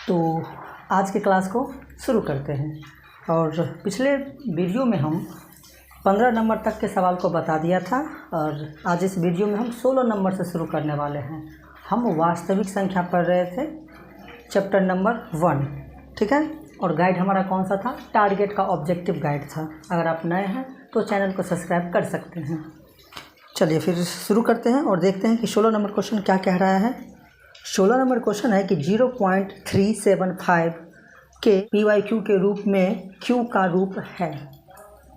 तो आज के क्लास को शुरू करते हैं। और पिछले वीडियो में हम 15 नंबर तक के सवाल को बता दिया था और आज इस वीडियो में हम 16 नंबर से शुरू करने वाले हैं। हम वास्तविक संख्या पढ़ रहे थे, चैप्टर नंबर 1, ठीक है। और गाइड हमारा कौन सा था? टारगेट का ऑब्जेक्टिव गाइड था। अगर आप नए हैं तो चैनल को सब्सक्राइब कर सकते हैं। चलिए फिर शुरू करते हैं और देखते हैं कि 16 नंबर क्वेश्चन क्या कह रहा है। 16 नंबर क्वेश्चन है कि 0.375 के PYQ के रूप में Q का रूप है,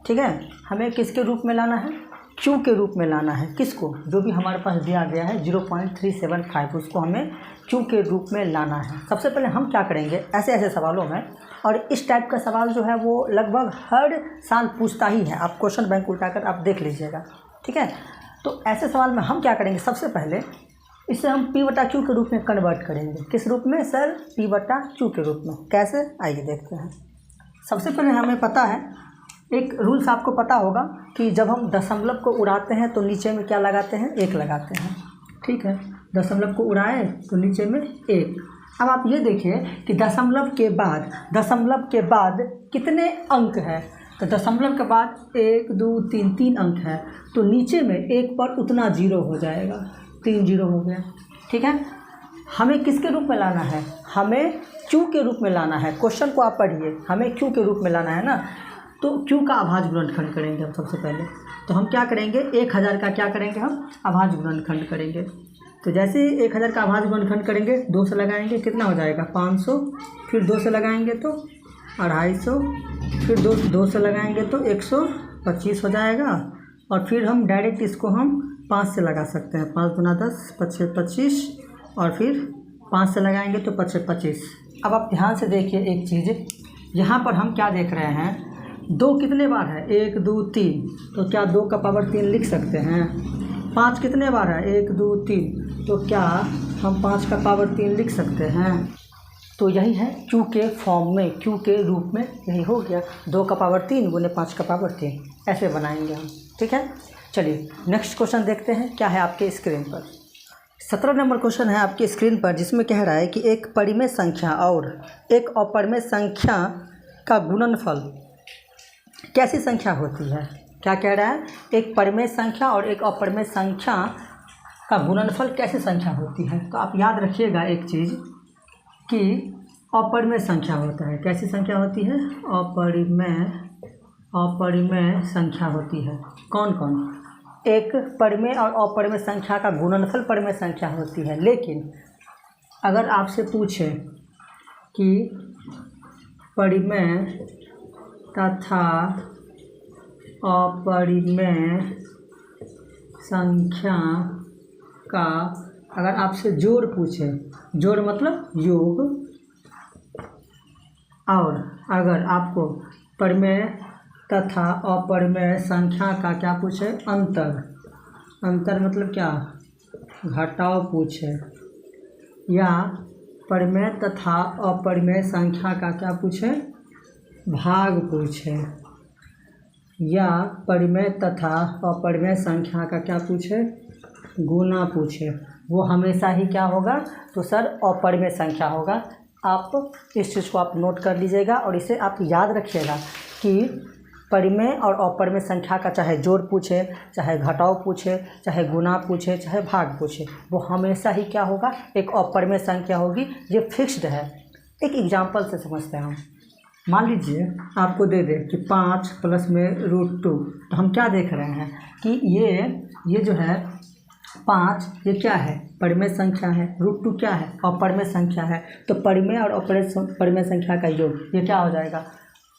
ठीक है। हमें किसके रूप में लाना है? Q के रूप में लाना है। किसको? जो भी हमारे पास दिया गया है 0.375, उसको हमें Q के रूप में लाना है। सबसे पहले हम क्या करेंगे, ऐसे सवालों में, और इस टाइप का सवाल जो है वो लगभग हर साल पूछता ही है। आप क्वेश्चन बैंक उठाकर आप देख लीजिएगा, ठीक है। तो ऐसे सवाल में हम क्या करेंगे, सबसे पहले इसे हम P/Q के रूप में कन्वर्ट करेंगे। किस रूप में सर? P/Q के रूप में। कैसे? आइए देखते हैं। सबसे पहले हमें पता है, एक रूल्स आपको पता होगा कि जब हम दशमलव को उड़ाते हैं तो नीचे में क्या लगाते हैं? 1 लगाते हैं, ठीक है। दशमलव को उड़ाए तो नीचे में 1। अब आप ये देखिए कि दशमलव के बाद कितने अंक हैं। तो दशमलव के बाद 1 2 3 3 अंक है, तो नीचे में 1 पर उतना 0 हो जाएगा, 3 0 हो गया, ठीक है। हमें किसके रूप में लाना है? हमें Q के रूप में लाना है। क्वेश्चन को आप पढ़िए, हमें Q के रूप में लाना है ना। तो Q का अभाज्य गुणनखंड करेंगे हम सबसे पहले। तो हम क्या करेंगे, 1000 का क्या करेंगे हम? अभाज्य गुणनखंड करेंगे। तो जैसे ही 1000 का अभाज्य गुणनखंड करेंगे, 2 से लगाएंगे, कितना हो जाएगा? 500। फिर 2 से लगाएंगे तो 250, फिर 2 से लगाएंगे तो 125 हो जाएगा। और फिर हम डायरेक्ट इसको हम 5 से लगा सकते हैं। 5 गुना 10 5 25, और फिर 5 से लगाएंगे तो 5 25। अब आप ध्यान से देखिए एक चीज़, यहाँ पर हम क्या देख रहे हैं, 2 कितने बार है? 1 2 3, तो क्या 2 का पावर 3 लिख सकते हैं? 5 कितने बार है? 1 2 3, तो क्या हम 5 का पावर 3 लिख सकते हैं? तो यही है Q के फॉर्म में, Q के रूप में यही हो गया। 2 का पावर 3 गुने 5 का पावर 3, ऐसे बनाएंगे हम, ठीक है। चलिए नेक्स्ट क्वेश्चन देखते हैं क्या है आपके स्क्रीन पर। 17 नंबर क्वेश्चन है आपकी स्क्रीन पर, जिसमें कह रहा है कि एक परिमेय संख्या और एक अपरिमेय संख्या का गुणनफल कैसी संख्या होती है? क्या कह रहा है? एक परिमेय संख्या और एक अपरिमेय संख्या का गुणनफल कैसी संख्या होती है? तो आप याद रखिएगा एक चीज़ कि अपरिमेय संख्या होता है। कैसी संख्या होती है? अपरिमेय संख्या होती है। कौन कौन? एक परिमेय और अपरिमेय संख्या का गुणनफल परिमेय संख्या होती है। लेकिन अगर आपसे पूछे कि परिमेय तथा अपरिमेय संख्या का अगर आपसे जोड़ पूछे, जोड़ मतलब योग, और अगर आपको परिमेय तथा अपरिमेय संख्या का क्या पूछे? अंतर मतलब क्या? घटाव पूछे, या परिमेय तथा अपरिमेय संख्या का क्या पूछे? भाग पूछे, या परिमेय तथा अपरिमेय संख्या का क्या पूछे? गुना पूछे, वो हमेशा ही क्या होगा? तो सर अपरिमेय संख्या होगा। आप इस चीज़ को आप नोट कर लीजिएगा और इसे आप याद रखिएगा कि परिमेय और अपरिमेय संख्या का चाहे जोड़ पूछे, चाहे घटाव पूछे, चाहे गुना पूछे, चाहे भाग पूछे, वो हमेशा ही क्या होगा? एक अपरिमेय संख्या होगी। ये फिक्स्ड है। एक एग्जाम्पल से समझते हैं हम। मान लीजिए आपको दे दे कि 5 प्लस में √2, तो हम क्या देख रहे हैं कि ये जो है 5, ये क्या है? परिमेय संख्या है। √2 क्या है? अपरिमेय संख्या है। तो परिमेय और अपरिमेय संख्या का योग ये क्या हो जाएगा?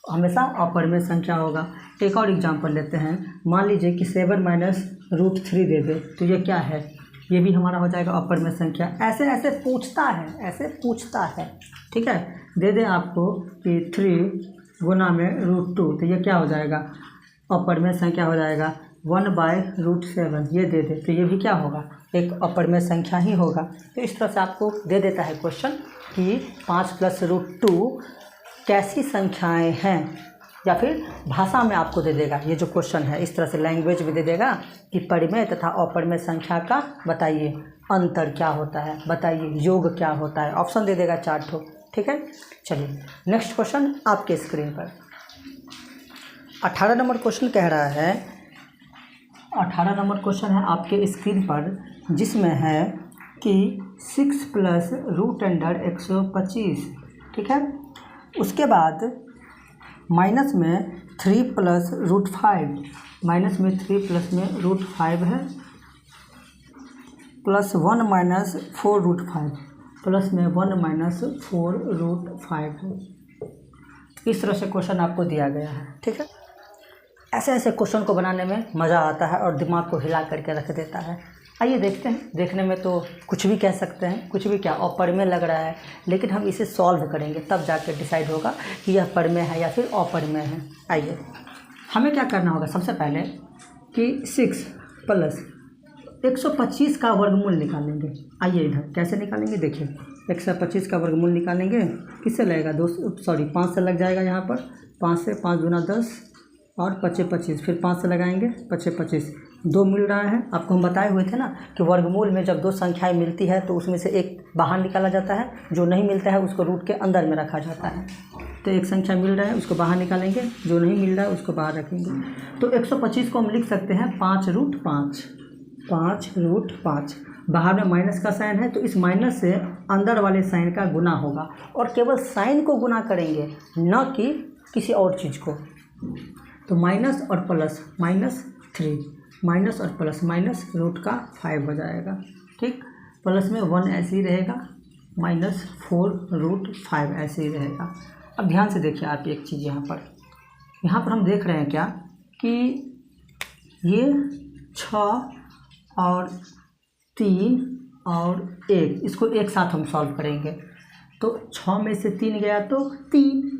हमेशा अपरिमेय संख्या होगा। एक और एग्जांपल लेते हैं। मान लीजिए कि 7 माइनस √3 दे दे, तो ये क्या है? ये भी हमारा हो जाएगा अपरिमेय संख्या। ऐसे पूछता है, ठीक है। दे दे आपको कि 3 गुना में √2, तो ये क्या हो जाएगा? अपरिमेय संख्या हो जाएगा। 1/√7 ये दे दे, तो ये भी क्या होगा? एक अपरिमेय संख्या ही होगा। तो इस तरह से आपको दे देता है क्वेश्चन कि 5 प्लस √2 कैसी संख्याएं हैं, या फिर भाषा में आपको दे देगा। ये जो क्वेश्चन है इस तरह से लैंग्वेज में दे देगा कि परिमेय तथा अपरिमेय संख्या का बताइए अंतर क्या होता है, बताइए योग क्या होता है। ऑप्शन दे देगा 4 ठो, ठीक है। चलिए नेक्स्ट क्वेश्चन आपके स्क्रीन पर 18 नंबर क्वेश्चन कह रहा है, 18 नंबर क्वेश्चन है आपके स्क्रीन पर, जिसमें है कि 6 प्लस रूट अंडर 125, ठीक है। उसके बाद माइनस में 3 प्लस रूट 5, माइनस में 3 प्लस में रूट 5 है, प्लस 1 माइनस 4 रूट 5, प्लस में 1 माइनस 4 रूट 5 है। इस तरह से क्वेश्चन आपको दिया गया है, ठीक है। ऐसे ऐसे क्वेश्चन को बनाने में मज़ा आता है और दिमाग को हिला करके रख देता है। आइए देखते हैं। देखने में तो कुछ भी कह सकते हैं, कुछ भी क्या अपर में लग रहा है, लेकिन हम इसे सॉल्व करेंगे तब जाकर डिसाइड होगा कि यह पर में है या फिर अपर में है। आइए हमें क्या करना होगा, सबसे पहले कि 6 प्लस 125 का वर्गमूल निकालेंगे। आइए इधर कैसे निकालेंगे, देखिए 125 का वर्गमूल निकालेंगे, किससे लगेगा, 5 से लग जाएगा यहाँ पर, 5 से 5 दूना 10 और 25 25, फिर 5 से लगाएंगे 25 25, 2 मिल रहा है। आपको हम बताए हुए थे ना कि वर्गमूल में जब 2 संख्याएं मिलती है तो उसमें से एक बाहर निकाला जाता है, जो नहीं मिलता है उसको रूट के अंदर में रखा जाता है। तो एक संख्या मिल रहा है उसको बाहर निकालेंगे, जो नहीं मिल रहा है उसको बाहर रखेंगे। तो 125 को हम लिख सकते हैं 5 रूट 5, 5 रूट 5। बाहर में माइनस का साइन है तो इस माइनस से अंदर वाले साइन का गुना होगा, और केवल साइन को गुना करेंगे, न कि किसी और चीज़ को। तो माइनस और प्लस -3, माइनस और प्लस माइनस रूट का 5 हो जाएगा, ठीक। प्लस में 1 ऐसे ही रहेगा, -4 रूट 5 ऐसे ही रहेगा। अब ध्यान से देखिए आप एक चीज़ यहाँ पर हम देख रहे हैं क्या कि ये 6 और 3 और 1, इसको एक साथ हम सॉल्व करेंगे। तो 6 में से 3 गया तो 3,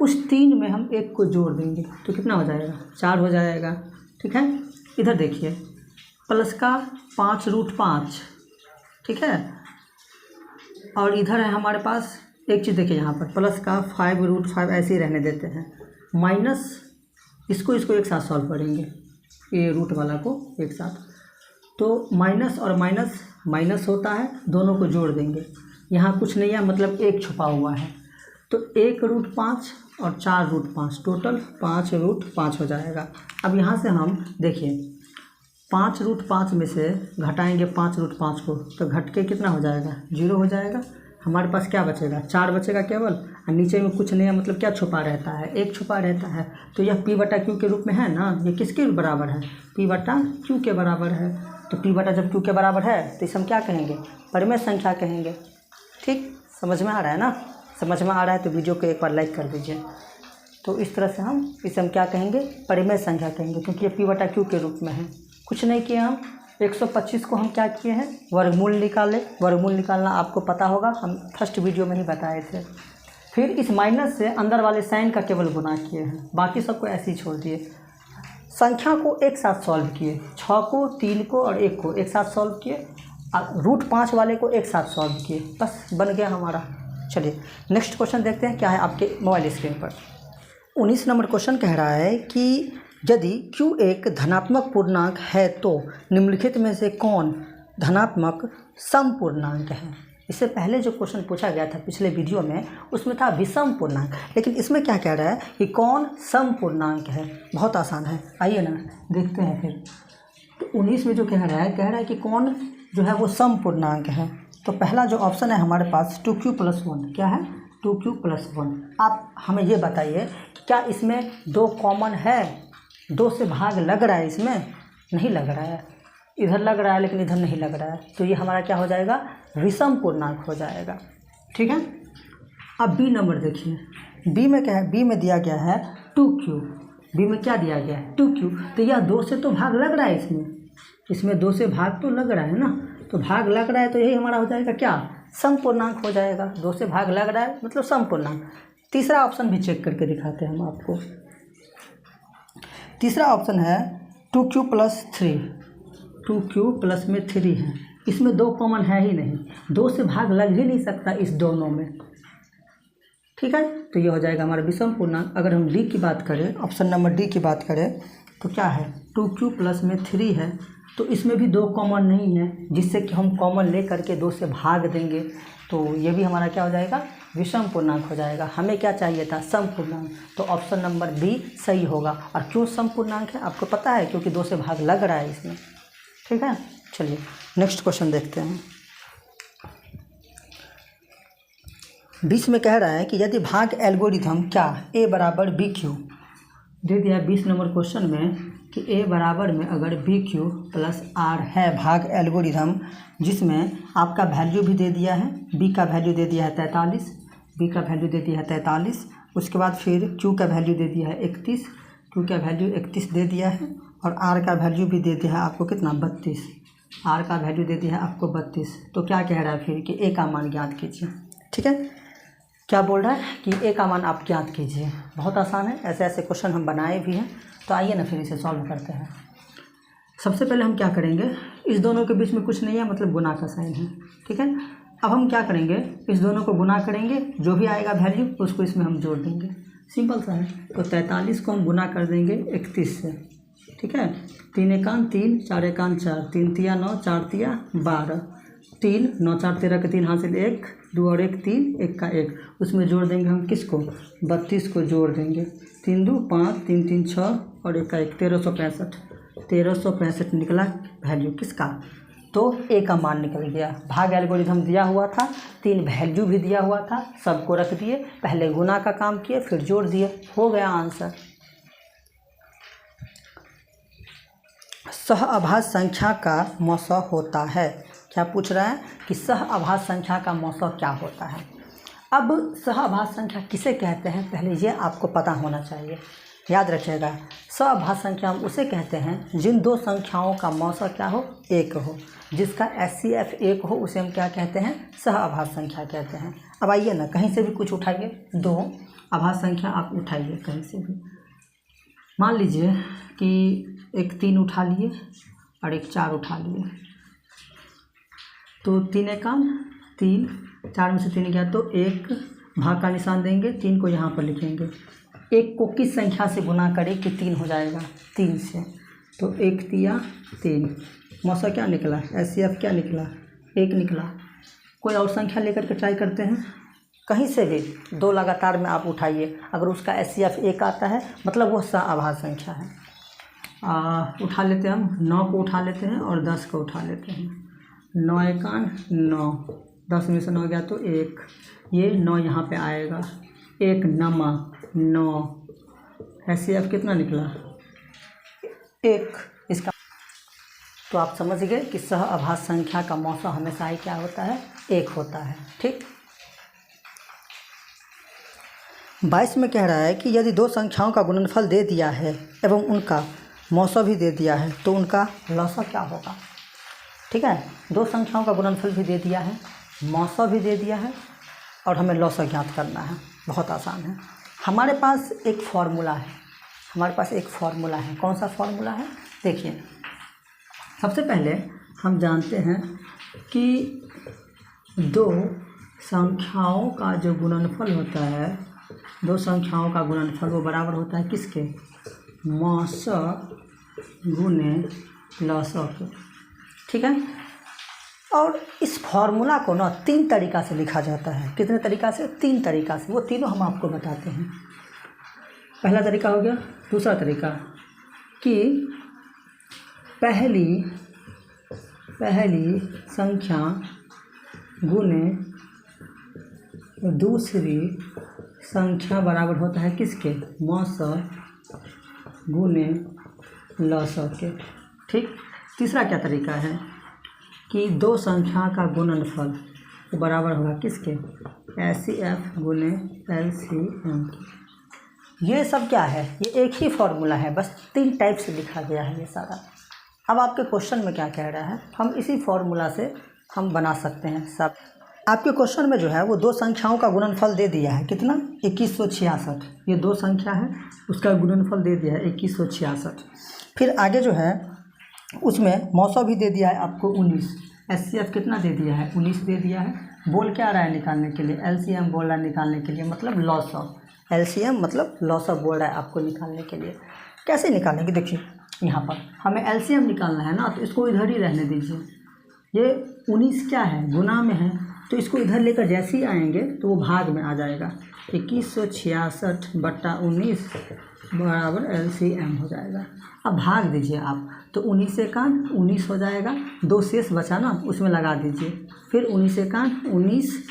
उस 3 में हम 1 को जोड़ देंगे तो कितना हो जाएगा, 4 हो जाएगा, ठीक है। इधर देखिए प्लस का 5 रूट 5, ठीक है, और इधर है हमारे पास एक चीज़, देखिए यहाँ पर प्लस का 5 रूट 5 ऐसे ही रहने देते हैं, माइनस इसको एक साथ सॉल्व करेंगे, ये रूट वाला को एक साथ। तो माइनस और माइनस माइनस होता है, दोनों को जोड़ देंगे। यहाँ कुछ नहीं है, मतलब 1 छुपा हुआ है, तो 1 रूट 5 और 4 रूट 5, टोटल 5 रूट 5 हो जाएगा। अब यहाँ से हम देखिए 5 रूट 5 में से घटाएंगे 5 रूट 5 को, तो घट के कितना हो जाएगा, 0 हो जाएगा। हमारे पास क्या बचेगा, 4 बचेगा केवल, और नीचे में कुछ नहीं है, मतलब क्या छुपा रहता है, 1 छुपा रहता है। तो यह P/Q के रूप में है ना, ये किसके बराबर है, P/Q के बराबर है। तो P जब Q के बराबर है तो इसे हम क्या कहेंगे, परिमेय संख्या कहेंगे, ठीक। समझ में आ रहा है ना, समझ में आ रहा है तो वीडियो को एक बार लाइक कर दीजिए। तो इस तरह से इसे हम क्या कहेंगे, परिमेय संख्या कहेंगे, क्योंकि ये P/Q के रूप में है। कुछ नहीं किया हम, 125 को हम क्या किए हैं, वर्गमूल निकाले। वर्गमूल निकालना आपको पता होगा, हम फर्स्ट वीडियो में ही बताए थे। फिर इस माइनस से अंदर वाले साइन का केवल गुना किए हैं, बाकी सबको ऐसे ही छोड़ दिए। संख्या को एक साथ सॉल्व किए, 6 को 3 को और 1 को एक साथ सॉल्व किए, रूट 5 वाले को एक साथ सॉल्व किए, बस बन गया हमारा। चलिए नेक्स्ट क्वेश्चन देखते हैं क्या है आपके मोबाइल स्क्रीन पर। 19 नंबर क्वेश्चन कह रहा है कि यदि Q एक धनात्मक पूर्णांक है तो निम्नलिखित में से कौन धनात्मक सम पूर्णांक है। इससे पहले जो क्वेश्चन पूछा गया था पिछले वीडियो में, उसमें था विषम पूर्णांक, लेकिन इसमें क्या कह रहा है कि कौन सम पूर्णांक है। बहुत आसान है, आइए ना देखते हैं फिर। तो 19 में जो कह रहा है कि कौन जो है वो सम पूर्णांक है। तो पहला जो ऑप्शन है हमारे पास 2Q + 1, क्या है, 2Q + 1। आप हमें ये बताइए कि क्या इसमें 2 कॉमन है, 2 से भाग लग रहा है, इसमें नहीं लग रहा है, इधर लग रहा है लेकिन इधर नहीं लग रहा है, तो ये हमारा क्या हो जाएगा, विषम पूर्णांक हो जाएगा, ठीक है। अब बी नंबर देखिए, बी में क्या है, बी में दिया गया है 2Q, बी में क्या दिया गया है 2Q, तो यह 2 से तो भाग लग रहा है, इसमें 2 से भाग तो लग रहा है ना, तो भाग लग रहा है तो यही हमारा हो जाएगा क्या, सम पूर्णांक हो जाएगा। 2 से भाग लग रहा है मतलब सम पूर्णांक। तीसरा ऑप्शन भी चेक करके दिखाते हैं हम आपको। तीसरा ऑप्शन है 2Q + 3, 2Q प्लस में 3 है, इसमें 2 कॉमन है ही नहीं, 2 से भाग लग ही नहीं सकता इस दोनों में, ठीक है। तो ये हो जाएगा हमारा विषम पूर्णांक। अगर हम डी की बात करें, ऑप्शन नंबर डी की बात करें, तो क्या है 2Q + में 3 है, तो इसमें भी 2 कॉमन नहीं है, जिससे कि हम कॉमन ले करके 2 से भाग देंगे, तो ये भी हमारा क्या हो जाएगा, विषम पूर्णांक हो जाएगा। हमें क्या चाहिए था, सम पूर्णांक, तो ऑप्शन नंबर बी सही होगा। और क्यों सम पूर्णांक है आपको पता है, क्योंकि 2 से भाग लग रहा है इसमें। ठीक है, चलिए नेक्स्ट क्वेश्चन देखते हैं। 20 में कह रहा है कि यदि भाग एल्गोरिथम क्या a बराबर बी क्यू दे दिया है 20 नंबर क्वेश्चन में कि a बराबर में अगर बी क्यू प्लस आर है भाग एल्गोरिथम, जिसमें आपका वैल्यू भी दे दिया है, b का वैल्यू दे दिया है 43, b का वैल्यू दे दिया है 43, उसके बाद फिर q का वैल्यू दे दिया है 31, q का वैल्यू 31 दे दिया है, और r का वैल्यू भी दे दिया है आपको कितना 32, r का वैल्यू दे दिया है आपको 32। तो क्या कह रहा है फिर कि a का मान ज्ञात कीजिए। ठीक है, क्या बोल रहा है कि a का मान आप ज्ञात कीजिए। बहुत आसान है, ऐसे ऐसे क्वेश्चन हम बनाए भी हैं। तो आइए ना फिर इसे सॉल्व करते हैं। सबसे पहले हम क्या करेंगे, इस दोनों के बीच में कुछ नहीं है, मतलब गुना का साइन है। ठीक है, अब हम क्या करेंगे, इस दोनों को गुना करेंगे, जो भी आएगा वैल्यू उसको इसमें हम जोड़ देंगे, सिंपल सा है। तो 43 को हम गुना कर देंगे 31 से। ठीक है, 3 एकान 3, 4 एकान 4, 3 तिया 9, 4 तिया 12, 3 9 4 13 के 3 हासिल 1, 2 और 1 3, 1 का 1, उसमें जोड़ देंगे हम किसको, 32 को जोड़ देंगे। 3 2 5, 3 3 6 और 1 का 1, 1365 निकला वैल्यू किसका, तो ए का मान निकल गया। भाग एल्गोरिथम दिया हुआ था, 3 वैल्यू भी दिया हुआ था, सबको रख दिए, पहले गुना का काम किए फिर जोड़ दिए, हो गया आंसर। सहअभाज्य संख्या का मौसा होता है। क्या पूछ रहा है कि सहअभाज्य संख्या का मौसा क्या होता है। अब सहअभाज्य संख्या किसे कहते हैं, पहले ये आपको पता होना चाहिए, याद रखिएगा। सहअभाज्य संख्या हम उसे कहते हैं जिन दो संख्याओं का मौसा क्या हो, एक हो, जिसका HCF एक हो, उसे हम क्या कहते हैं, सहअभाज्य संख्या कहते हैं। अब आइए ना, कहीं से भी कुछ उठाइए, 2 अभाज्य संख्या आप उठाइए कहीं से भी। मान लीजिए कि एक 3 उठा लिए और एक 4 उठा लिए, तो 3 एकान 3, 4 में से 3 गया तो 1 भाग का निशान देंगे, 3 को यहाँ पर लिखेंगे। 1 को किस संख्या से गुना करें कि 3 हो जाएगा, 3 से, तो 1 तिया 3, मौसा क्या निकला, HCF क्या निकला, 1 निकला। कोई और संख्या लेकर के ट्राई करते हैं, कहीं से भी 2 लगातार में आप उठाइए, अगर उसका HCF 1 आता है मतलब वो सहअभाज्य संख्या है। उठा लेते हैं हम, 9 को उठा लेते हैं और 10 को उठा लेते हैं। 9 एकान 9, 10 में से 9 गया तो 1, ये 9 यहाँ पे आएगा, 1 नमा 9, HCF कितना निकला, 1 इसका। तो आप समझ गए कि सहअभाज्य संख्या का मौसा हमेशा ही क्या होता है, 1 होता है। ठीक, 22 में कह रहा है कि यदि 2 संख्याओं का गुणनफल दे दिया है एवं उनका मौसा भी दे दिया है तो उनका लौसा क्या होगा। ठीक है, 2 संख्याओं का गुणनफल भी दे दिया है, मौसा भी दे दिया है, और हमें लौसा ज्ञात करना है। बहुत आसान है, हमारे पास एक फार्मूला है, कौन सा फार्मूला है, देखिए। सबसे पहले हम जानते हैं कि 2 संख्याओं का जो गुणनफल होता है, 2 संख्याओं का गुणनफल वो बराबर होता है किसके, मौसा गुने लौसा के। ठीक है, और इस फार्मूला को ना 3 तरीक़ा से लिखा जाता है। कितने तरीक़ा से, 3 तरीक़ा से, वो तीनों हम आपको बताते हैं। पहला तरीका हो गया, दूसरा तरीका कि पहली संख्या गुने दूसरी संख्या बराबर होता है किसके, मौसा गुने लौसा के। ठीक, तीसरा क्या तरीका है कि 2 संख्या का गुणनफल वो बराबर होगा किसके, HCF गुने LCM। ये सब क्या है, ये एक ही फॉर्मूला है, बस 3 टाइप से लिखा गया है ये सारा। अब आपके क्वेश्चन में क्या कह रहा है, हम इसी फॉर्मूला से हम बना सकते हैं सब। आपके क्वेश्चन में जो है वो 2 संख्याओं का गुणनफल दे दिया है, कितना, 2166। ये 2 संख्या है, उसका गुणनफल दे दिया है 2166। फिर आगे जो है उसमें मौसा भी दे दिया है आपको 19, HCF कितना दे दिया है, 19 दे दिया है। बोल क्या रहा है निकालने के लिए, LCM बोल रहा है निकालने के लिए, मतलब लौसा, LCM मतलब लौसा बोल रहा है आपको निकालने के लिए। कैसे निकालेंगे, देखिए यहाँ पर हमें LCM निकालना है ना, तो इसको इधर ही रहने दीजिए। ये 19 क्या है, गुना में है, तो इसको इधर लेकर जैसे ही आएंगे तो वो भाग में आ जाएगा। 2166/19 बराबर LCM हो जाएगा। अब भाग दीजिए आप, तो 19 से 19 हो जाएगा, 2 शेष बचा ना, उसमें लगा दीजिए। फिर 19 से 19,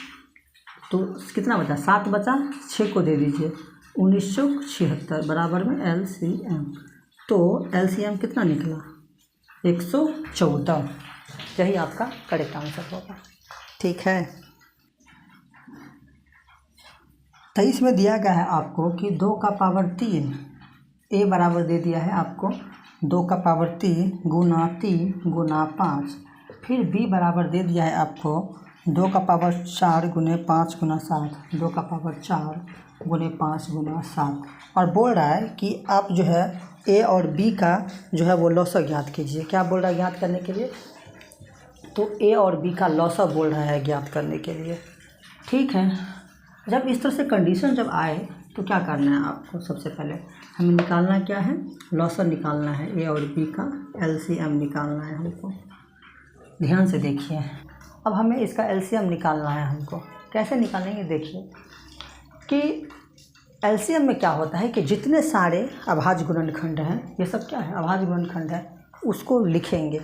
तो कितना बचा, 7 बचा, 6 को दे दीजिए, 1976 बराबर में LCM। तो LCM कितना निकला, 114। यही आपका करेक्ट आंसर होगा। ठीक है। 23 में दिया गया है आपको कि 2 का पावर 3, ए बराबर दे दिया है आपको 2 का पावर 3 गुना 3 गुना 5। फिर बी बराबर दे दिया है आपको 2 का पावर 4 गुने 5 गुना 7, 2 का पावर 4 गुने 5 गुना 7। और बोल रहा है कि आप जो है ए और बी का जो है वो लॉसर ज्ञात कीजिए। क्या बोल रहा है ज्ञात करने के लिए, तो ए और बी का लॉसर बोल रहा है ज्ञात करने के लिए। ठीक है। जब इस तरह से कंडीशन जब आए तो क्या करना है आपको, सबसे पहले हमें निकालना क्या है, लॉसर निकालना है, ए और बी का LCM निकालना है हमको। ध्यान से देखिए, अब हमें इसका LCM निकालना है हमको। कैसे निकालेंगे, देखिए कि LCM में क्या होता है कि जितने सारे अभाज्य गुणनखंड हैं, ये सब क्या है, अभाज्य गुणनखंड है, उसको लिखेंगे।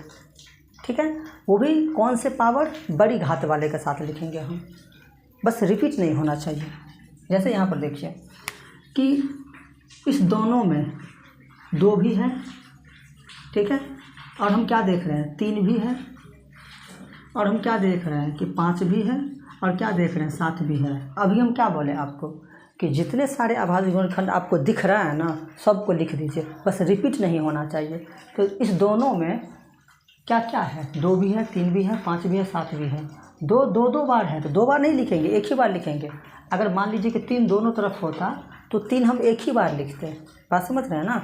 ठीक है। वो भी कौन से पावर, बड़ी घात वाले के साथ लिखेंगे हम, बस रिपीट नहीं होना चाहिए। जैसे यहाँ पर देखिए कि इस दोनों में 2 भी है, ठीक है, और हम क्या देख रहे हैं, 3 भी है, और हम क्या देख रहे हैं कि 5 भी है, और क्या देख रहे हैं, 7 भी है। अभी हम क्या बोले आपको कि जितने सारे अभाज्य गुणनखंड आपको दिख रहा है ना, सबको लिख दीजिए, बस रिपीट नहीं होना चाहिए। तो इस दोनों में क्या क्या है, 2 भी है, 3 भी है, 5 भी है, 7 भी है। दो बार है तो 2 बार नहीं लिखेंगे, एक ही बार लिखेंगे। अगर मान लीजिए कि 3 दोनों तरफ होता तो 3 हम एक ही बार लिखते हैं। बात समझ रहे हैं ना।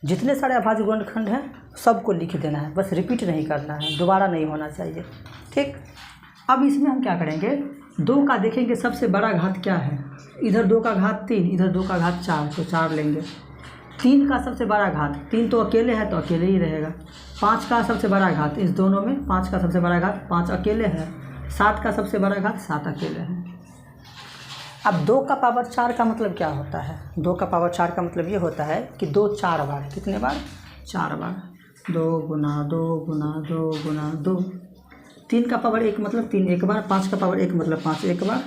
जितने सारे अभाज्य गुणनखंड हैं सबको लिख देना है, बस रिपीट नहीं करना है, दोबारा नहीं होना चाहिए। ठीक। अब इसमें हम क्या करेंगे, 2 का देखेंगे सबसे बड़ा घात क्या है, इधर 2 का घात 3, इधर 2 का घात 4, तो 4 लेंगे। 3 का सबसे बड़ा घात, 3 तो अकेले है तो अकेले ही रहेगा। 5 का सबसे बड़ा घात, इस दोनों में 5 का सबसे बड़ा घात 5 अकेले है। 7 का सबसे बड़ा घात 7 अकेले है। अब 2 का पावर 4 का मतलब क्या होता है, 2 का पावर 4 का मतलब ये होता है कि 2 4 बार, कितने बार, 4 बार, 2 गुना 2 गुना 2 गुना 2। 3 का पावर 1 मतलब 3 एक बार, 5 का पावर 1 मतलब 5 एक बार,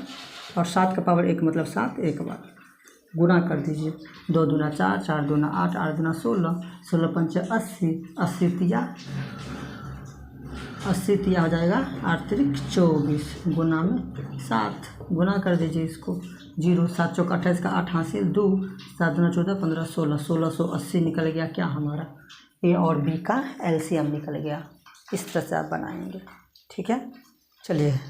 और 7 का पावर 1 मतलब 7 एक बार। गुना कर दीजिए, 2 दूना 4, 4 दूना 8, 8 दूना 16, 16 पंचे 80, 80 तिया हो जाएगा 8 तिरिक 24 गुना में 7। गुना कर दीजिए इसको, 0 7 चौक 28 का 8 हासिल 2, 7 दूना 14 15 16, 1680 निकल गया क्या हमारा, ए और बी का LCM निकल गया। इस तरह से आप बनाएंगे। ठीक है। चलिए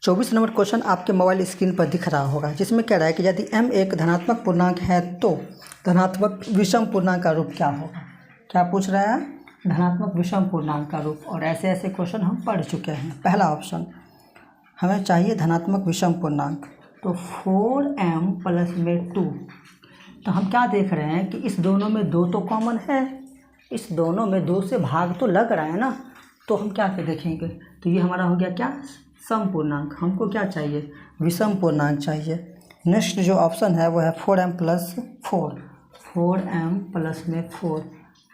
24 नंबर क्वेश्चन आपके मोबाइल स्क्रीन पर दिख रहा होगा, जिसमें कह रहा है कि यदि m एक धनात्मक पूर्णांक है तो धनात्मक विषम पूर्णांक का रूप क्या होगा। क्या पूछ रहा है, धनात्मक विषम पूर्णांक का रूप। और ऐसे ऐसे क्वेश्चन हम पढ़ चुके हैं। पहला ऑप्शन हमें चाहिए धनात्मक विषम पूर्णांक, तो 4m प्लस में 2। तो हम क्या देख रहे हैं कि इस दोनों में 2 तो कॉमन है, इस दोनों में 2 से भाग तो लग रहा है ना, तो हम क्या देखेंगे, तो ये हमारा हो गया क्या, सम पूर्णांक। हमको क्या चाहिए, विषम पूर्णांक चाहिए। नेक्स्ट जो ऑप्शन है वो है 4m प्लस 4, 4m प्लस में 4।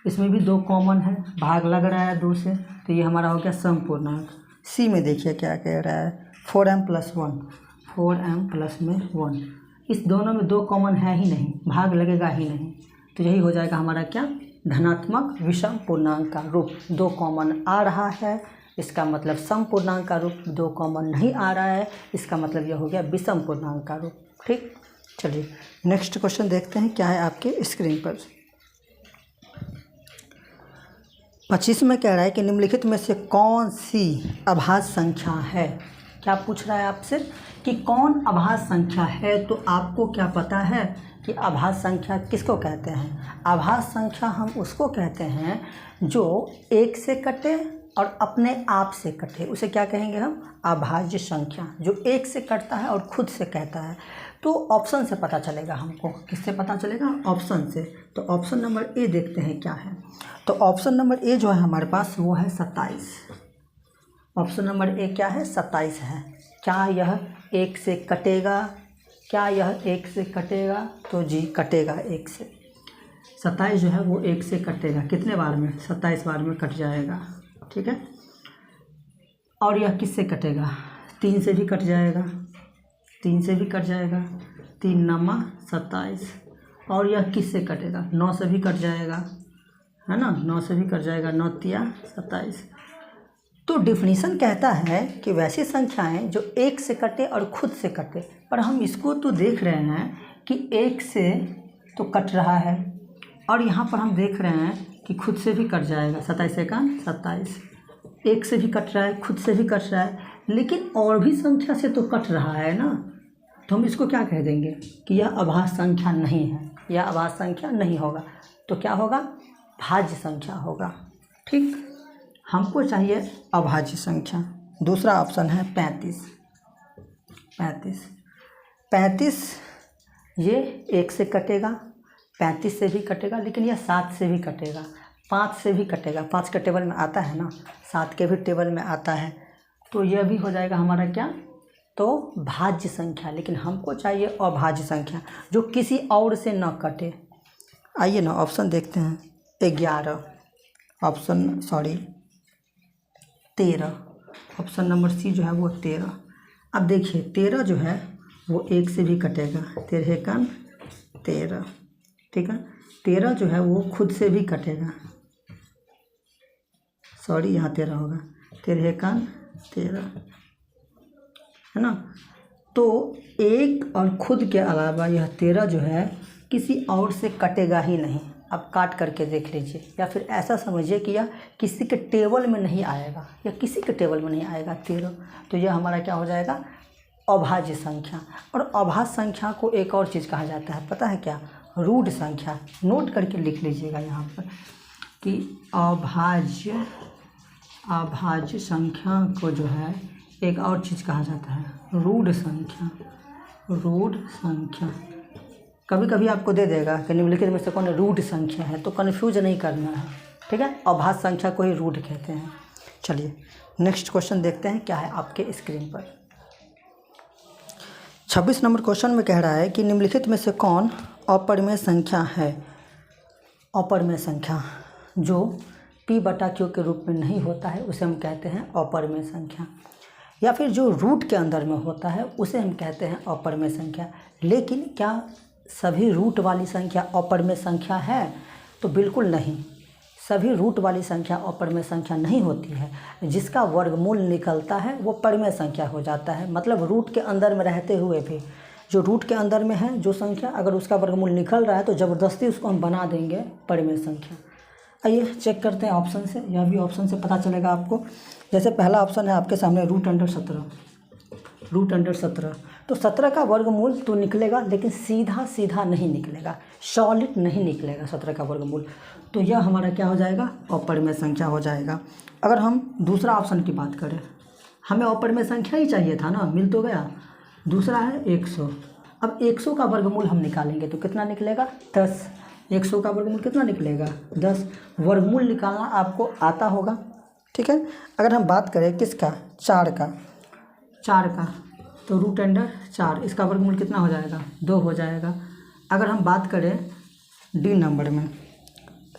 इसमें भी 2 कॉमन है, भाग लग रहा है 2 से, तो ये हमारा हो गया सम पूर्णांक। सी में देखिए क्या कह रहा है, 4m प्लस 1, 4m प्लस में 1। इस दोनों में 2 कॉमन है ही नहीं, भाग लगेगा ही नहीं, तो यही हो जाएगा हमारा क्या, धनात्मक विषम पूर्णांक का रूप। 2 कॉमन आ रहा है, इसका मतलब सम पूर्णांक का रूप। 2 कॉमन नहीं आ रहा है, इसका मतलब यह हो गया विषम पूर्णांक का रूप। ठीक। चलिए नेक्स्ट क्वेश्चन देखते हैं क्या है आपके स्क्रीन पर। 25 में कह रहा है कि निम्नलिखित में से कौन सी अभाज्य संख्या है। क्या पूछ रहा है आपसे कि कौन अभाज्य संख्या है, तो आपको क्या पता है कि अभाज्य संख्या किसको कहते हैं। अभाज्य संख्या हम उसको कहते हैं जो 1 से कटे और अपने आप से कटे, उसे क्या कहेंगे हम, अभाज्य संख्या। जो 1 से कटता है और खुद से कहता है, तो ऑप्शन से पता चलेगा हमको। किससे पता चलेगा, ऑप्शन से। तो ऑप्शन नंबर ए देखते हैं क्या है। तो ऑप्शन नंबर ए जो है हमारे पास वो है 27। ऑप्शन नंबर ए क्या है, 27 है। क्या यह 1 से कटेगा? क्या यह 1 से कटेगा? तो जी कटेगा 1 से। 27 जो है वो 1 से कटेगा, कितने बार में? 27 बार में कट जाएगा, ठीक है। और यह किससे कटेगा? 3 से भी कट जाएगा, 3 से भी कट जाएगा, 3 नमा 27। और यह किससे कटेगा? 9 से भी कट जाएगा, है ना, 9 से भी कट जाएगा, 9 तिया 27। तो डिफिनीशन कहता है कि वैसी संख्याएं जो 1 से कटे और खुद से कटे, पर हम इसको तो देख रहे हैं कि 1 से तो कट रहा है और यहाँ पर हम देख रहे हैं कि खुद से भी कट जाएगा। 27 एकान 27, 1 से भी कट रहा है, खुद से भी कट रहा है, लेकिन और भी संख्या से तो कट रहा है ना, तो हम इसको क्या कह देंगे कि यह अभाज्य संख्या नहीं है, यह अभाज्य संख्या नहीं होगा। तो क्या होगा? भाज्य संख्या होगा, ठीक। हमको चाहिए अभाज्य संख्या। दूसरा ऑप्शन है 35। 35 ये 1 से कटेगा, 35 से भी कटेगा, लेकिन यह 7 से भी कटेगा, 5 से भी कटेगा, 5 के टेबल में आता है ना, 7 के भी टेबल में आता है, तो यह भी हो जाएगा हमारा क्या? तो भाज्य संख्या। लेकिन हमको चाहिए अभाज्य संख्या जो किसी और से न कटे। आइए ना ऑप्शन देखते हैं। 11 ऑप्शन 13, ऑप्शन नंबर सी जो है वो 13। अब देखिए 13 जो है वो 1 से भी कटेगा, 13 एकान 13, ठीक है। 13 जो है वो खुद से भी कटेगा, यहाँ 13 होगा, 13 एकान 13, है ना। तो 1 और खुद के अलावा यह 13 जो है किसी और से कटेगा ही नहीं। अब काट करके देख लीजिए, या फिर ऐसा समझिए कि यह किसी के टेबल में नहीं आएगा, या किसी के टेबल में नहीं आएगा 13, तो यह हमारा क्या हो जाएगा? अभाज्य संख्या। और अभाज्य संख्या को एक और चीज़ कहा जाता है, पता है क्या? रूढ़ संख्या। नोट करके लिख लीजिएगा यहाँ पर कि अभाज्य संख्या को जो है एक और चीज़ कहा जाता है, रूढ़ संख्या। रूढ़ संख्या कभी कभी आपको दे देगा कि निम्नलिखित में से कौन रूढ़ संख्या है, तो कन्फ्यूज नहीं करना है, ठीक है। अभाज्य संख्या को ही रूढ़ कहते हैं। चलिए नेक्स्ट क्वेश्चन देखते हैं क्या है आपके स्क्रीन पर। 26 नंबर क्वेश्चन में कह रहा है कि निम्नलिखित में से कौन अपरिमेय संख्या है? अपरिमेय संख्या जो p/q के रूप में नहीं होता है उसे हम कहते हैं अपरिमेय संख्या, या फिर जो रूट के अंदर में होता है उसे हम कहते हैं अपरिमेय संख्या। लेकिन क्या सभी रूट वाली संख्या अपरिमेय संख्या है? तो बिल्कुल नहीं, सभी रूट वाली संख्या अपरिमेय संख्या नहीं होती है। जिसका वर्गमूल निकलता है वो परिमेय संख्या हो जाता है। मतलब रूट के अंदर में रहते हुए भी, जो रूट के अंदर में है जो संख्या, अगर उसका वर्गमूल निकल रहा है तो ज़बरदस्ती उसको हम बना देंगे परिमेय संख्या। आइए चेक करते हैं ऑप्शन से, यह भी ऑप्शन से पता चलेगा आपको। जैसे पहला ऑप्शन है आपके सामने √17, √17, तो 17 का वर्गमूल तो निकलेगा, लेकिन सीधा सीधा नहीं निकलेगा, सॉलिड नहीं निकलेगा 17 का वर्गमूल, तो यह हमारा क्या हो जाएगा? अपरिमेय संख्या हो जाएगा। अगर हम दूसरा ऑप्शन की बात करें, हमें अपरिमेय संख्या ही चाहिए था ना, मिल तो गया। दूसरा है 100। अब 100 का वर्गमूल हम निकालेंगे तो कितना निकलेगा? 10। 100 का वर्गमूल कितना निकलेगा? 10। वर्गमूल निकालना आपको आता होगा, ठीक है। अगर हम बात करें किसका? 4 का, तो √4, इसका वर्गमूल कितना हो जाएगा? 2 हो जाएगा। अगर हम बात करें डी नंबर में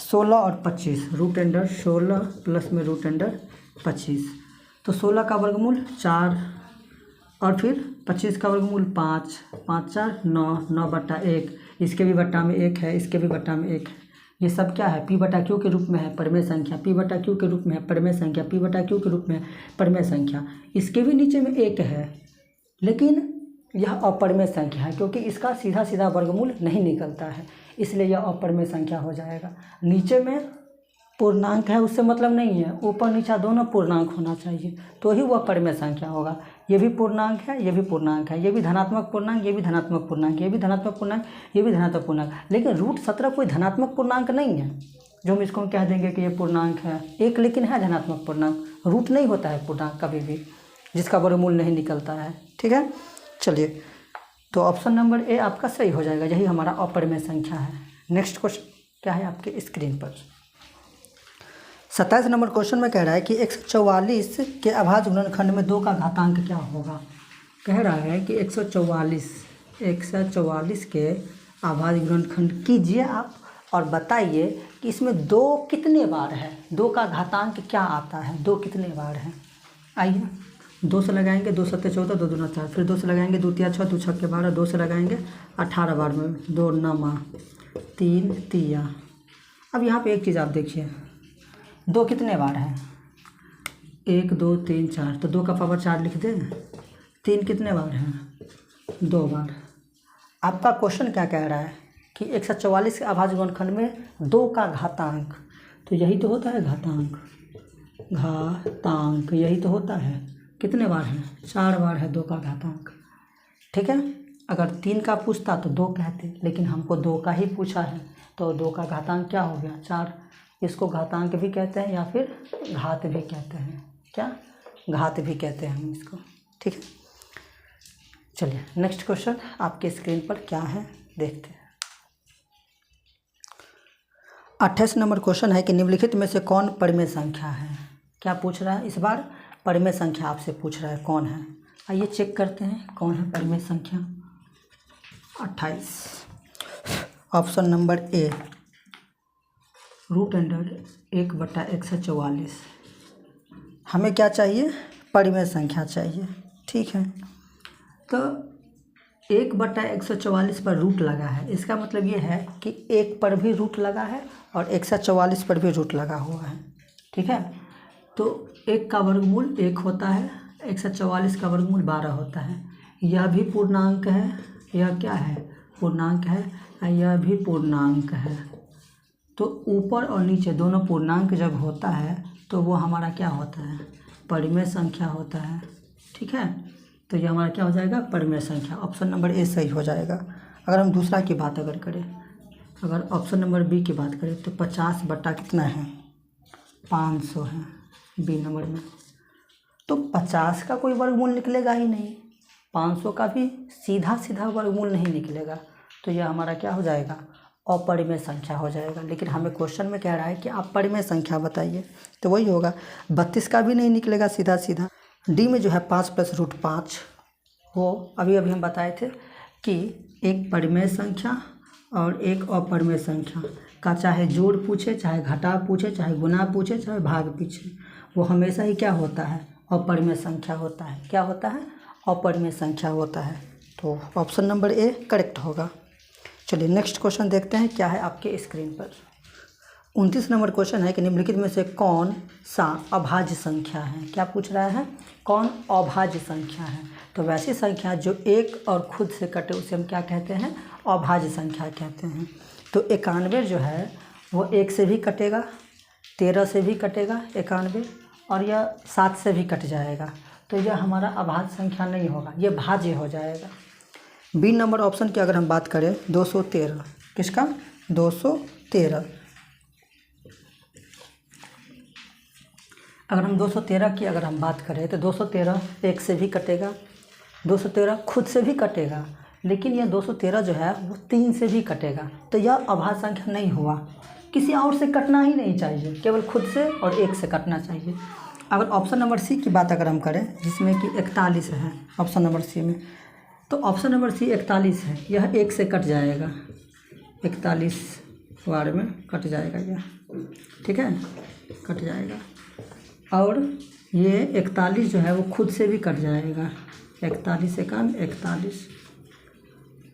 16 और 25, √16 प्लस में √25, तो 16 का वर्गमूल 4 और फिर 25 का वर्गमूल 5, 5 4 9, 9/1, इसके भी बट्टा में 1 है, इसके भी बट्टा में 1 है। ये सब क्या है? p/q के रूप में है परिमेय संख्या, p/q के रूप में है परिमेय संख्या, p/q के रूप में परिमेय संख्या। इसके भी नीचे में 1 है, लेकिन यह अपरिमेय संख्या है क्योंकि इसका सीधा सीधा वर्गमूल नहीं निकलता है, इसलिए यह अपरिमेय संख्या हो जाएगा। नीचे में पूर्णांक है उससे मतलब नहीं है, ऊपर नीचा दोनों पूर्णांक होना चाहिए तो ही वह परिमेय संख्या होगा। ये भी पूर्णांक है, ये भी पूर्णांक है, ये भी धनात्मक पूर्णांक, ये भी धनात्मक पूर्णांक, ये भी धनात्मक पूर्णांक, ये भी धनात्मक पूर्णांक, लेकिन √17 कोई धनात्मक पूर्णांक नहीं है जो हम इसको कह देंगे कि ये पूर्णांक है। एक लेकिन है धनात्मक पूर्णांक, रूट नहीं होता है पूर्णांक कभी भी जिसका वर्गमूल नहीं निकलता है, ठीक है। चलिए तो ऑप्शन नंबर ए आपका सही हो जाएगा, यही हमारा अपरिमेय संख्या है। नेक्स्ट क्वेश्चन क्या है आपके स्क्रीन पर? 27 नंबर क्वेश्चन में कह रहा है कि 144 के अभाज्य गुणनखंड में 2 का घातांक क्या होगा? कह रहा है कि 144 के अभाज्य गुणनखंड कीजिए आप और बताइए कि इसमें 2 कितने बार है, 2 का घातांक क्या आता है, 2 कितने बार है। आइए 2 से लगाएंगे, 2 सत्ते 14, 2 दूना 4, फिर 2 से लगाएंगे 2 तिया 6, 2 छक्के 12, 2 से लगाएंगे 18 बार में, 2 नमा 3 तिया। अब यहाँ पे एक चीज़ आप देखिए, 2 कितने बार है, 1 2 3 4, तो 2 का पावर 4 लिख दें। 3 कितने बार है, 2 बार। आपका क्वेश्चन क्या कह रहा है कि 144 के अभाज्य गुणनखंड में 2 का घातांक, तो यही तो होता है घातांक, यही तो होता है। कितने बार है, 4 बार है 2 का घातांक। ठीक है, अगर 3 का पूछता तो 2 कहते, लेकिन हमको 2 का ही पूछा है, तो 2 का घातांक क्या हो गया, 4। इसको घातांक भी कहते हैं या फिर घात भी कहते हैं, क्या घात भी कहते हैं हम इसको। ठीक है, चलिए नेक्स्ट क्वेश्चन आपके स्क्रीन पर क्या है देखते हैं। 28 नंबर क्वेश्चन है कि निम्नलिखित में से कौन परिमेय संख्या है। क्या पूछ रहा है इस बार, परिमेय संख्या आपसे पूछ रहा है कौन है। आइए चेक करते हैं कौन है परिमेय संख्या। 28 ऑप्शन नंबर ए, √1/144। हमें क्या चाहिए, परिमेय संख्या चाहिए। ठीक है, तो 1/144 पर रूट लगा है, इसका मतलब ये है कि 1 पर भी रूट लगा है और 144 पर भी रूट लगा हुआ है। ठीक है, तो 1 का वर्गमूल 1 होता है, 144 का वर्गमूल 12 होता है। यह भी पूर्णांक है, यह क्या है, पूर्णांक है, यह भी पूर्णांक है। तो ऊपर और नीचे दोनों पूर्णांक जब होता है तो वो हमारा क्या होता है, परिमेय संख्या होता है। ठीक है, तो ये हमारा क्या हो जाएगा, परिमेय संख्या। ऑप्शन नंबर ए सही हो जाएगा। अगर हम दूसरा की बात अगर करें, अगर ऑप्शन नंबर बी की बात करें तो 50 बटा कितना है, 500 है बी नंबर में। तो 50 का कोई वर्गमूल निकलेगा ही नहीं, 500 का भी सीधा सीधा वर्गमूल नहीं निकलेगा, तो यह हमारा क्या हो जाएगा, अपरिमेय संख्या हो जाएगा। लेकिन हमें क्वेश्चन में कह रहा है कि आप परिमेय संख्या बताइए, तो वही होगा। 32 का भी नहीं निकलेगा सीधा सीधा। डी में जो है 5 + √5, वो अभी हम बताए थे कि एक परिमेय संख्या और एक अपरिमेय संख्या का चाहे जोड़ पूछे, चाहे घटा पूछे, चाहे गुना पूछे, चाहे भाग पूछे, वो हमेशा ही क्या होता है, अपरिमेय संख्या होता है। क्या होता है, अपरिमेय संख्या होता है। तो ऑप्शन नंबर ए करेक्ट होगा। चलिए नेक्स्ट क्वेश्चन देखते हैं क्या है आपके स्क्रीन पर। 29 नंबर क्वेश्चन है कि निम्नलिखित में से कौन सा अभाज्य संख्या है। क्या पूछ रहा है, कौन अभाज्य संख्या है। तो वैसी संख्या जो 1 और खुद से कटे उसे हम क्या कहते हैं, अभाज्य संख्या कहते हैं। तो 91 जो है वो 1 से भी कटेगा, 13 से भी कटेगा 91, और यह 7 से भी कट जाएगा, तो यह हमारा अभाज्य संख्या नहीं होगा, ये भाज्य हो जाएगा। बी नंबर ऑप्शन की अगर हम बात करें 213, किसका, 213। अगर हम 213 की अगर हम बात करें तो 213 1 से भी कटेगा, 213 खुद से भी कटेगा, लेकिन यह 213 जो है वो 3 से भी कटेगा, तो यह अभाज्य संख्या नहीं हुआ। किसी और से कटना ही नहीं चाहिए, केवल खुद से और 1 से कटना चाहिए। अगर ऑप्शन नंबर सी की बात अगर हम करें जिसमें कि 41 है ऑप्शन नंबर सी में, तो ऑप्शन नंबर सी 41 है, यह 1 से कट जाएगा, 41 बार में कट जाएगा यह। ठीक है, कट जाएगा। और ये 41 जो है वो खुद से भी कट जाएगा, 41 से कम 41,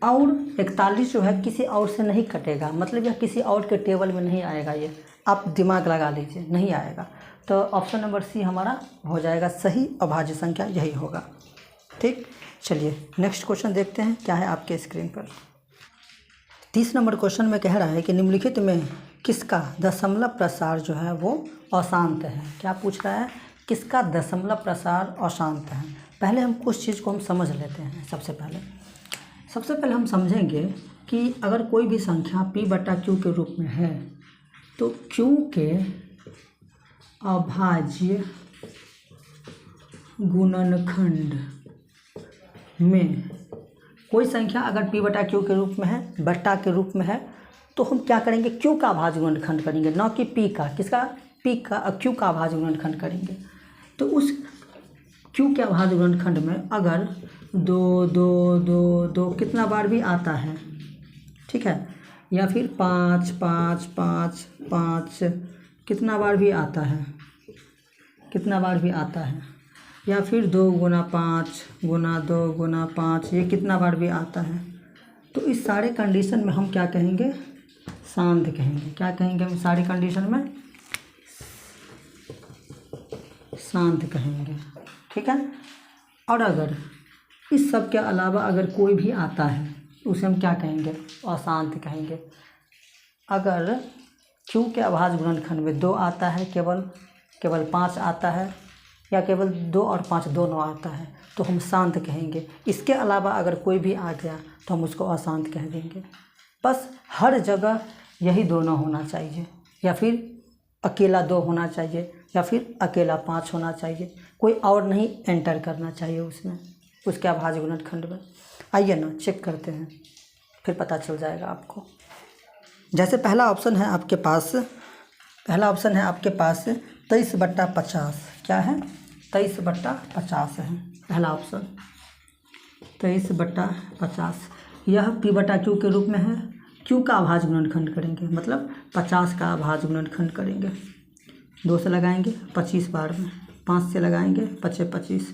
और 41 जो है किसी और से नहीं कटेगा, मतलब यह किसी और के टेबल में नहीं आएगा, ये आप दिमाग लगा लीजिए, नहीं आएगा। तो ऑप्शन नंबर सी हमारा हो जाएगा सही, अभाज्य संख्या यही होगा। ठीक, चलिए नेक्स्ट क्वेश्चन देखते हैं क्या है आपके स्क्रीन पर। 30 नंबर क्वेश्चन में कह रहा है कि निम्नलिखित में किसका दशमलव प्रसार जो है वो अशांत है। क्या पूछ रहा है, किसका दशमलव प्रसार अशांत है। पहले हम कुछ चीज़ को हम समझ लेते हैं। सबसे पहले हम समझेंगे कि अगर कोई भी संख्या p/q के रूप में है तो q के अभाज्य गुणनखंड में कोई संख्या अगर p/q के रूप में है, बट्टा के रूप में है, तो हम क्या करेंगे, q का अभाज्य गुणनखंड करेंगे, न कि p का। किसका, p का, q का अभाज्य गुणनखंड करेंगे। तो उस क्यू के अभाज्य गुणनखंड में अगर 2 2 2 2 कितना बार भी आता है, ठीक है, या फिर 5 5 5 5 कितना बार भी आता है, कितना बार भी आता है, या फिर 2 गुना 5 गुना 2 गुना 5 ये कितना बार भी आता है, तो इस सारे कंडीशन में हम क्या कहेंगे, शांत कहेंगे। क्या कहेंगे हम सारी कंडीशन में, शांत कहेंगे, ठीक है। और अगर इस सब के अलावा अगर कोई भी आता है उसे हम क्या कहेंगे, अशांत कहेंगे। अगर क्यू के अभाज्य गुणनखंड में 2 आता है, केवल 5 आता है, या केवल 2 और 5 दोनों आता है, तो हम शांत कहेंगे। इसके अलावा अगर कोई भी आ गया तो हम उसको अशांत कह देंगे। बस हर जगह यही दोनों होना चाहिए, या फिर अकेला 2 होना चाहिए, या फिर अकेला 5 होना चाहिए, कोई और नहीं एंटर करना चाहिए उसमें, उसके अभाज्य गुणनखंड में। आइए ना चेक करते हैं, फिर पता चल जाएगा आपको। जैसे पहला ऑप्शन है आपके पास, 23/50। क्या है, 23/50 है पहला ऑप्शन, 23/50। यह P/Q के रूप में है। Q का अभाज्य गुणनखंड करेंगे, मतलब 50 का अभाज्य गुणनखंड करेंगे। 2 से लगाएंगे 25 बार में, 5 से लगाएंगे 5 25।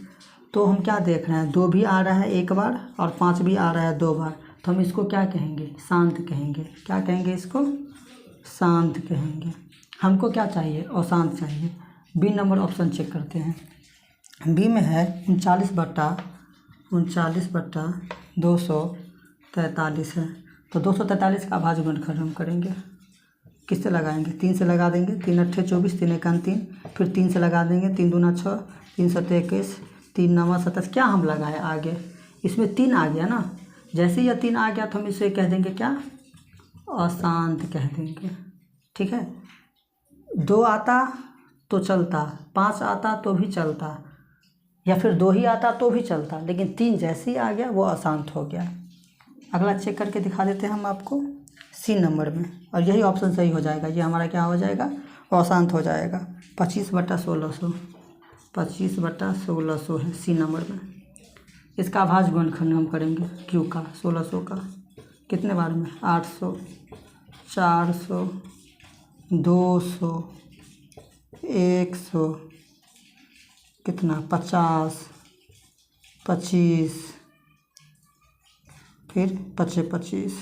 तो हम क्या देख रहे हैं, 2 भी आ रहा है 1 बार और 5 भी आ रहा है 2 बार, तो हम इसको क्या कहेंगे, शांत कहेंगे। क्या कहेंगे, इसको शांत कहेंगे। हमको क्या चाहिए, अशांत चाहिए। बी नंबर ऑप्शन चेक करते हैं। बी में है 39/243 है, तो 243 का अभाज्य गुणनखंड हम करेंगे। किससे लगाएंगे, 3 से लगा देंगे, 3 8 24, 3 1 3, फिर 3 से लगा देंगे, 3 दूना 6, 3 7 21, 3 9 27। क्या हम लगाए आगे, इसमें 3 आ गया ना, जैसे ही यह 3 आ गया तो हम इसे कह देंगे क्या, अशांत कह देंगे, ठीक है। 2 आता तो चलता, 5 आता तो भी चलता, या फिर 2 ही आता तो भी चलता, लेकिन 3 जैसे ही आ गया वो अशांत हो गया। अगला चेक करके दिखा देते हैं हम आपको सी नंबर में, और यही ऑप्शन सही हो जाएगा। ये हमारा क्या हो जाएगा, अशांत हो जाएगा। 25/1600, 25/1600 है सी नंबर में। इसका अभाज्य गुणनखंड हम करेंगे क्यू का, 1600 का, कितने बार में, 800, 400, 200, 100, कितना, 50, 25, फिर 25 25।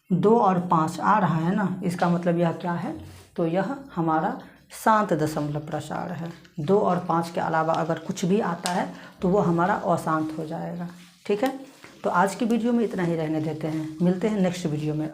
2 और 5 आ रहा है ना, इसका मतलब यह क्या है, तो यह हमारा शांत दशमलव प्रसार है। 2 और 5 के अलावा अगर कुछ भी आता है तो वो हमारा अशांत हो जाएगा, ठीक है। तो आज की वीडियो में इतना ही रहने देते हैं, मिलते हैं नेक्स्ट वीडियो में।